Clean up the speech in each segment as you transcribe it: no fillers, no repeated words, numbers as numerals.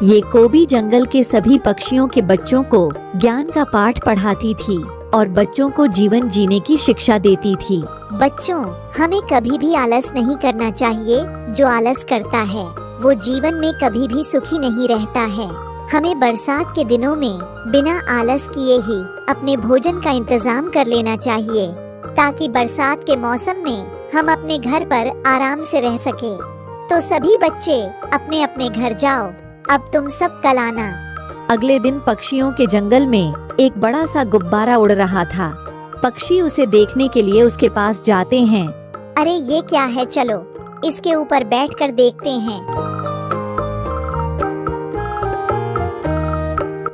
ये कोबी जंगल के सभी पक्षियों के बच्चों को ज्ञान का पाठ पढ़ाती थी और बच्चों को जीवन जीने की शिक्षा देती थी। बच्चों, हमें कभी भी आलस नहीं करना चाहिए। जो आलस करता है वो जीवन में कभी भी सुखी नहीं रहता है। हमें बरसात के दिनों में बिना आलस किए ही अपने भोजन का इंतजाम कर लेना चाहिए, ताकि बरसात के मौसम में हम अपने घर पर आराम से रह सके। तो सभी बच्चे अपने अपने घर जाओ, अब तुम सब कल आना। अगले दिन पक्षियों के जंगल में एक बड़ा सा गुब्बारा उड़ रहा था। पक्षी उसे देखने के लिए उसके पास जाते हैं। अरे ये क्या है, चलो इसके ऊपर बैठकर देखते हैं।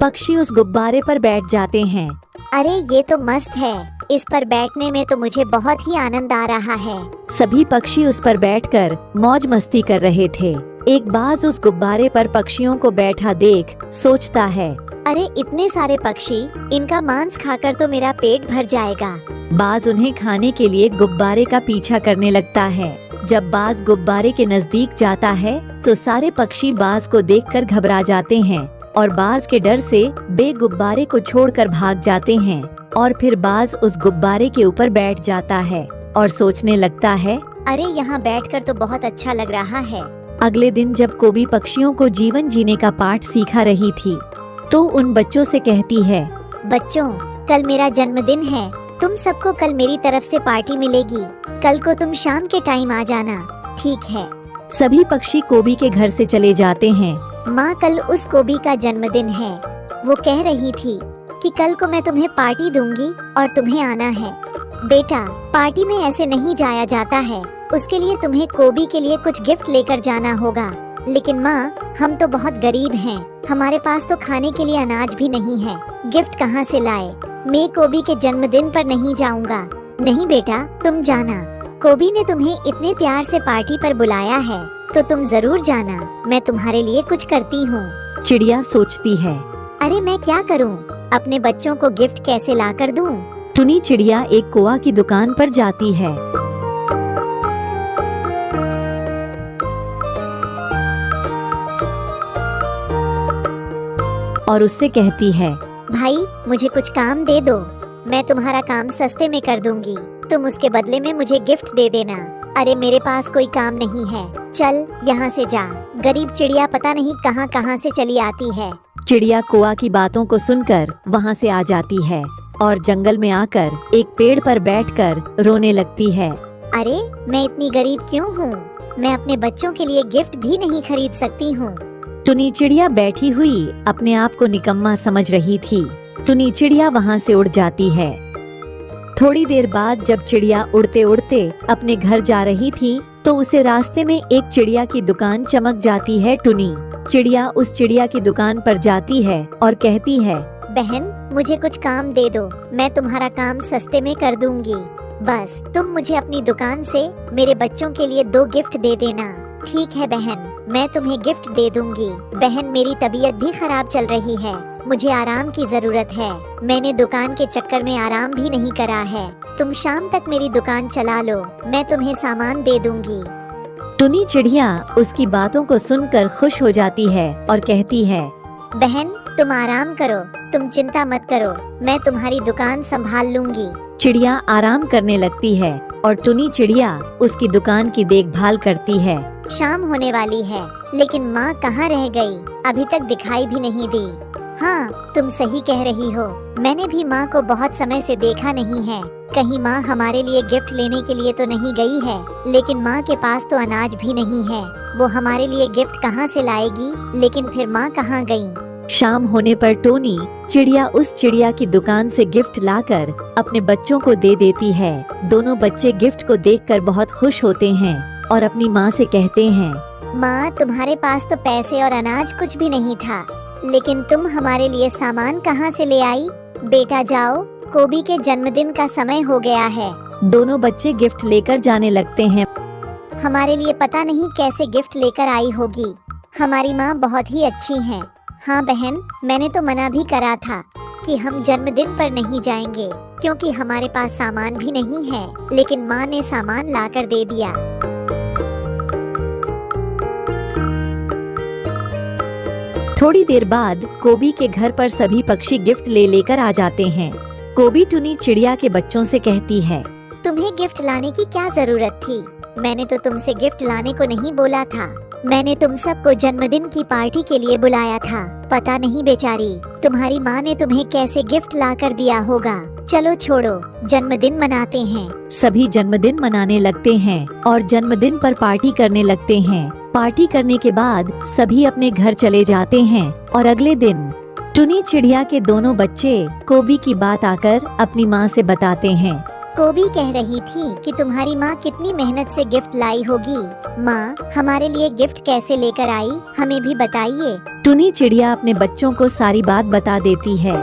पक्षी उस गुब्बारे पर बैठ जाते हैं। अरे ये तो मस्त है, इस पर बैठने में तो मुझे बहुत ही आनंद आ रहा है। सभी पक्षी उस पर बैठकर मौज मस्ती कर रहे थे। एक बाज उस गुब्बारे पर पक्षियों को बैठा देख सोचता है, अरे इतने सारे पक्षी, इनका मांस खाकर तो मेरा पेट भर जाएगा। बाज उन्हें खाने के लिए गुब्बारे का पीछा करने लगता है। जब बाज गुब्बारे के नजदीक जाता है तो सारे पक्षी बाज को देखकर घबरा जाते हैं और बाज के डर से बे गुब्बारे को छोड़कर भाग जाते हैं। और फिर बाज उस गुब्बारे के ऊपर बैठ जाता है और सोचने लगता है, अरे यहाँ बैठकर तो बहुत अच्छा लग रहा है। अगले दिन जब कोबी पक्षियों को जीवन जीने का पाठ सिखा रही थी तो उन बच्चों से कहती है, बच्चों, कल मेरा जन्मदिन है, तुम सबको कल मेरी तरफ से पार्टी मिलेगी। कल को तुम शाम के टाइम आ जाना, ठीक है? सभी पक्षी कोबी के घर से चले जाते हैं। माँ, कल उस कोबी का जन्मदिन है। वो कह रही थी कि कल को मैं तुम्हें पार्टी दूंगी और तुम्हें आना है। बेटा, पार्टी में ऐसे नहीं जाया जाता है, उसके लिए तुम्हें कोबी के लिए कुछ गिफ्ट लेकर जाना होगा। लेकिन माँ, हम तो बहुत गरीब हैं, हमारे पास तो खाने के लिए अनाज भी नहीं है, गिफ्ट कहाँ से लाए? मैं कोबी के जन्मदिन पर नहीं जाऊँगा। नहीं बेटा, तुम जाना, कोबी ने तुम्हें इतने प्यार से पार्टी पर बुलाया है तो तुम जरूर जाना, मैं तुम्हारे लिए कुछ करती हूँ। चिड़िया सोचती है, अरे मैं क्या करूँ, अपने बच्चों को गिफ्ट कैसे ला कर दूँ? टुनी चिड़िया एक कोआ की दुकान पर जाती है। और उससे कहती है, भाई मुझे कुछ काम दे दो, मैं तुम्हारा काम सस्ते में कर दूंगी, तुम उसके बदले में मुझे गिफ्ट दे देना। अरे मेरे पास कोई काम नहीं है, चल यहाँ से जा। गरीब चिड़िया पता नहीं कहाँ कहाँ से चली आती है। चिड़िया कोआ की बातों को सुनकर वहाँ से आ जाती है और जंगल में आकर एक पेड़ पर बैठकर रोने लगती है। अरे मैं इतनी गरीब क्यों हूँ, मैं अपने बच्चों के लिए गिफ्ट भी नहीं खरीद सकती हूँ। टुनी चिड़िया बैठी हुई अपने आप को निकम्मा समझ रही थी। टुनी चिड़िया वहाँ से उड़ जाती है। थोड़ी देर बाद जब चिड़िया उड़ते उड़ते अपने घर जा रही थी तो उसे रास्ते में एक चिड़िया की दुकान चमक जाती है। टुनी चिड़िया उस चिड़िया की दुकान पर जाती है और कहती है, बहन मुझे कुछ काम दे दो, मैं तुम्हारा काम सस्ते में कर दूंगी, बस तुम मुझे अपनी दुकान से मेरे बच्चों के लिए 2 गिफ्ट दे देना। ठीक है बहन, मैं तुम्हें गिफ्ट दे दूंगी। बहन मेरी तबीयत भी खराब चल रही है, मुझे आराम की जरूरत है, मैंने दुकान के चक्कर में आराम भी नहीं करा है, तुम शाम तक मेरी दुकान चला लो, मैं तुम्हें सामान दे दूंगी। टुनी चिड़िया उसकी बातों को सुनकर खुश हो जाती है और कहती है, बहन तुम आराम करो, तुम चिंता मत करो, मैं तुम्हारी दुकान संभाल लूंगी। चिड़िया आराम करने लगती है और टुनी चिड़िया उसकी दुकान की देखभाल करती है। शाम होने वाली है, लेकिन माँ कहाँ रह गई, अभी तक दिखाई भी नहीं दी। हाँ तुम सही कह रही हो, मैंने भी माँ को बहुत समय से देखा नहीं है, कहीं माँ हमारे लिए गिफ्ट लेने के लिए तो नहीं गई है। लेकिन माँ के पास तो अनाज भी नहीं है, वो हमारे लिए गिफ्ट कहाँ से लाएगी, लेकिन फिर माँ कहाँ गई? शाम होने पर टोनी चिड़िया उस चिड़िया की दुकान से गिफ्ट लाकर अपने बच्चों को दे देती है। दोनों बच्चे गिफ्ट को देखकर बहुत खुश होते हैं और अपनी माँ से कहते हैं, माँ तुम्हारे पास तो पैसे और अनाज कुछ भी नहीं था, लेकिन तुम हमारे लिए सामान कहाँ से ले आई? बेटा जाओ, कोबी के जन्मदिन का समय हो गया है। दोनों बच्चे गिफ्ट लेकर जाने लगते हैं। हमारे लिए पता नहीं कैसे गिफ्ट लेकर आई होगी, हमारी माँ बहुत ही अच्छी है। हाँ बहन, मैंने तो मना भी करा था कि हम जन्मदिन पर नहीं जाएंगे क्योंकि हमारे पास सामान भी नहीं है, लेकिन माँ ने सामान लाकर दे दिया। थोड़ी देर बाद कोबी के घर पर सभी पक्षी गिफ्ट ले लेकर आ जाते हैं। कोबी टुनी चिड़िया के बच्चों से कहती है, तुम्हें गिफ्ट लाने की क्या जरूरत थी? मैंने तो तुमसे गिफ्ट लाने को नहीं बोला था। मैंने तुम सबको जन्मदिन की पार्टी के लिए बुलाया था। पता नहीं बेचारी तुम्हारी माँ ने तुम्हें कैसे गिफ्ट ला कर दिया होगा। चलो छोड़ो, जन्मदिन मनाते हैं। सभी जन्मदिन मनाने लगते हैं और जन्मदिन पर पार्टी करने लगते हैं। पार्टी करने के बाद सभी अपने घर चले जाते हैं और अगले दिन टुनी चिड़िया के दोनों बच्चे कोबी की बात आकर अपनी माँ से बताते हैं। कोबी कह रही थी कि तुम्हारी माँ कितनी मेहनत से गिफ्ट लाई होगी। माँ, हमारे लिए गिफ्ट कैसे लेकर आई, हमें भी बताइए। टुनी चिड़िया अपने बच्चों को सारी बात बता देती है।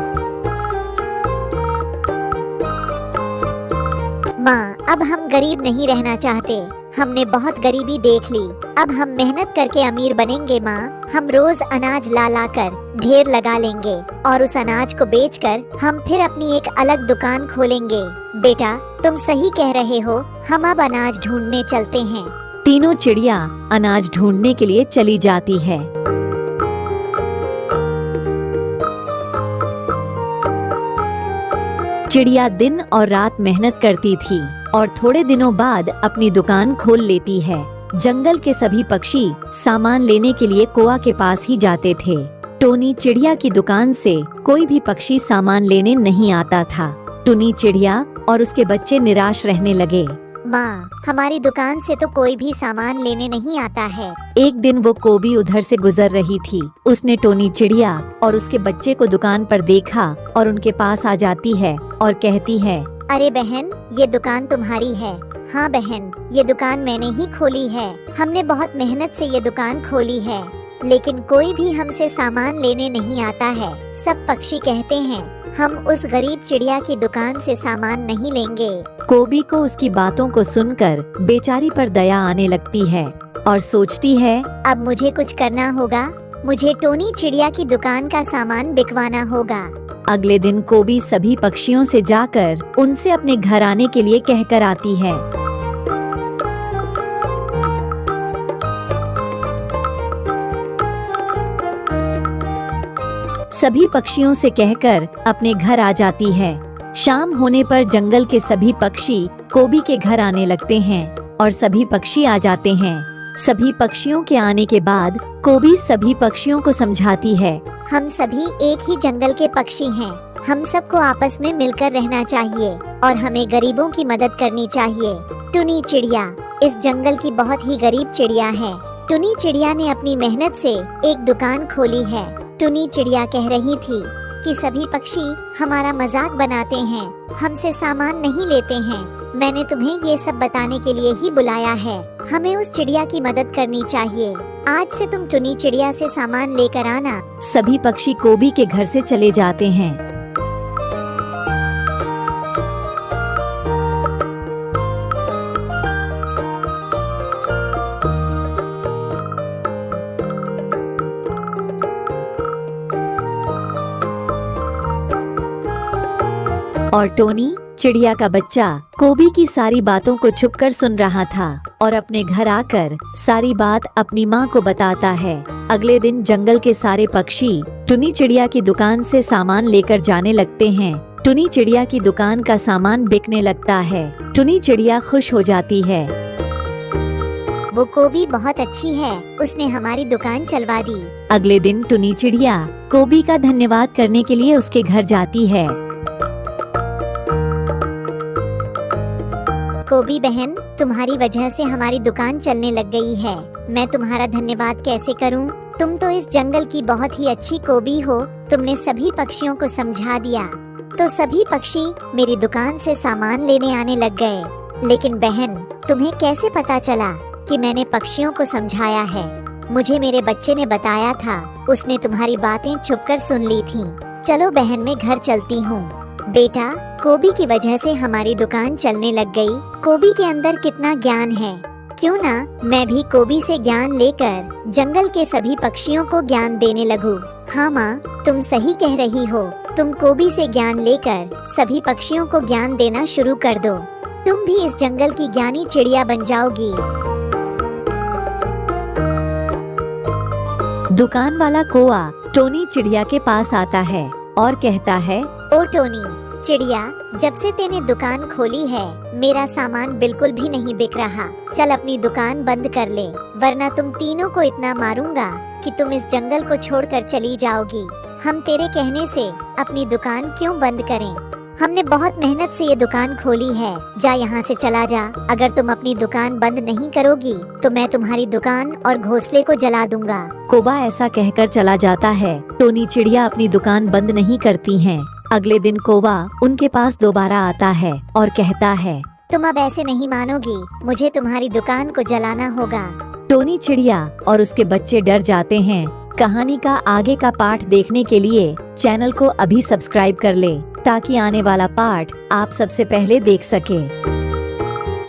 माँ, अब हम गरीब नहीं रहना चाहते। हमने बहुत गरीबी देख ली। अब हम मेहनत करके अमीर बनेंगे माँ। हम रोज अनाज ला ला कर ढेर लगा लेंगे और उस अनाज को बेचकर हम फिर अपनी एक अलग दुकान खोलेंगे। बेटा, तुम सही कह रहे हो। हम अब अनाज ढूंढने चलते हैं। तीनों चिड़िया अनाज ढूंढने के लिए चली जाती है। चिड़िया दिन और रात मेहनत करती थी और थोड़े दिनों बाद अपनी दुकान खोल लेती है। जंगल के सभी पक्षी सामान लेने के लिए कोआ के पास ही जाते थे। टोनी चिड़िया की दुकान से कोई भी पक्षी सामान लेने नहीं आता था। टुनी चिड़िया और उसके बच्चे निराश रहने लगे। माँ, हमारी दुकान से तो कोई भी सामान लेने नहीं आता है। एक दिन वो कोबी उधर से गुजर रही थी। उसने टोनी चिड़िया और उसके बच्चे को दुकान पर देखा और उनके पास आ जाती है और कहती है, अरे बहन, ये दुकान तुम्हारी है? हाँ बहन, ये दुकान मैंने ही खोली है। हमने बहुत मेहनत से ये दुकान खोली है, लेकिन कोई भी हमसे सामान लेने नहीं आता है। सब पक्षी कहते हैं हम उस गरीब चिड़िया की दुकान से सामान नहीं लेंगे। कोबी को उसकी बातों को सुनकर बेचारी पर दया आने लगती है और सोचती है, अब मुझे कुछ करना होगा। मुझे टोनी चिड़िया की दुकान का सामान बिकवाना होगा। अगले दिन कोबी सभी पक्षियों से जाकर उनसे अपने घर आने के लिए कहकर आती है। सभी पक्षियों से कहकर अपने घर आ जाती है। शाम होने पर जंगल के सभी पक्षी कोबी के घर आने लगते हैं और सभी पक्षी आ जाते हैं। सभी पक्षियों के आने के बाद कोबी सभी पक्षियों को समझाती है, हम सभी एक ही जंगल के पक्षी हैं। हम सबको आपस में मिलकर रहना चाहिए और हमें गरीबों की मदद करनी चाहिए। टुनी चिड़िया इस जंगल की बहुत ही गरीब चिड़िया है। टुनी चिड़िया ने अपनी मेहनत से एक दुकान खोली है। टुनी चिड़िया कह रही थी कि सभी पक्षी हमारा मजाक बनाते हैं, हमसे सामान नहीं लेते हैं। मैंने तुम्हें ये सब बताने के लिए ही बुलाया है। हमें उस चिड़िया की मदद करनी चाहिए। आज से तुम टुनी चिड़िया से सामान लेकर आना। सभी पक्षी कोबी के घर से चले जाते हैं। और टोनी चिड़िया का बच्चा कोबी की सारी बातों को छुपकर सुन रहा था और अपने घर आकर सारी बात अपनी माँ को बताता है। अगले दिन जंगल के सारे पक्षी टुनी चिड़िया की दुकान से सामान लेकर जाने लगते हैं। टुनी चिड़िया की दुकान का सामान बिकने लगता है। टुनी चिड़िया खुश हो जाती है। वो कोबी बहुत अच्छी है, उसने हमारी दुकान चलवा दी। अगले दिन टुनी चिड़िया कोबी का धन्यवाद करने के लिए उसके घर जाती है। कोबी बहन, तुम्हारी वजह से हमारी दुकान चलने लग गई है। मैं तुम्हारा धन्यवाद कैसे करूं? तुम तो इस जंगल की बहुत ही अच्छी कोबी हो। तुमने सभी पक्षियों को समझा दिया, तो सभी पक्षी मेरी दुकान से सामान लेने आने लग गए। लेकिन बहन, तुम्हें कैसे पता चला कि मैंने पक्षियों को समझाया है? मुझे मेरे बच्चे ने बताया था। उसने तुम्हारी बातें छुपकर सुन ली थी। चलो बहन, मैं घर चलती हूँ। बेटा, कोबी की वजह से हमारी दुकान चलने लग गई। कोबी के अंदर कितना ज्ञान है। क्यों ना मैं भी कोबी से ज्ञान लेकर जंगल के सभी पक्षियों को ज्ञान देने लगूं। हाँ माँ, तुम सही कह रही हो। तुम कोबी से ज्ञान लेकर सभी पक्षियों को ज्ञान देना शुरू कर दो। तुम भी इस जंगल की ज्ञानी चिड़िया बन जाओगी। दुकान वाला कोआ टोनी चिड़िया के पास आता है और कहता है, ओ टोनी चिड़िया, जब से तेने दुकान खोली है मेरा सामान बिल्कुल भी नहीं बिक रहा। चल अपनी दुकान बंद कर ले, वरना तुम तीनों को इतना मारूंगा कि तुम इस जंगल को छोड़कर चली जाओगी। हम तेरे कहने से अपनी दुकान क्यों बंद करें? हमने बहुत मेहनत से ये दुकान खोली है। जा यहाँ से चला जा। अगर तुम अपनी दुकान बंद नहीं करोगी तो मैं तुम्हारी दुकान और घोंसले को जला दूंगा। कौवा ऐसा कहकर चला जाता है। टोनी चिड़िया अपनी दुकान बंद नहीं करती हैं। अगले दिन कौवा उनके पास दोबारा आता है और कहता है, तुम अब ऐसे नहीं मानोगी, मुझे तुम्हारी दुकान को जलाना होगा। टोनी चिड़िया और उसके बच्चे डर जाते हैं। कहानी का आगे का पार्ट देखने के लिए चैनल को अभी सब्सक्राइब कर ले, ताकि आने वाला पार्ट आप सबसे पहले देख सके।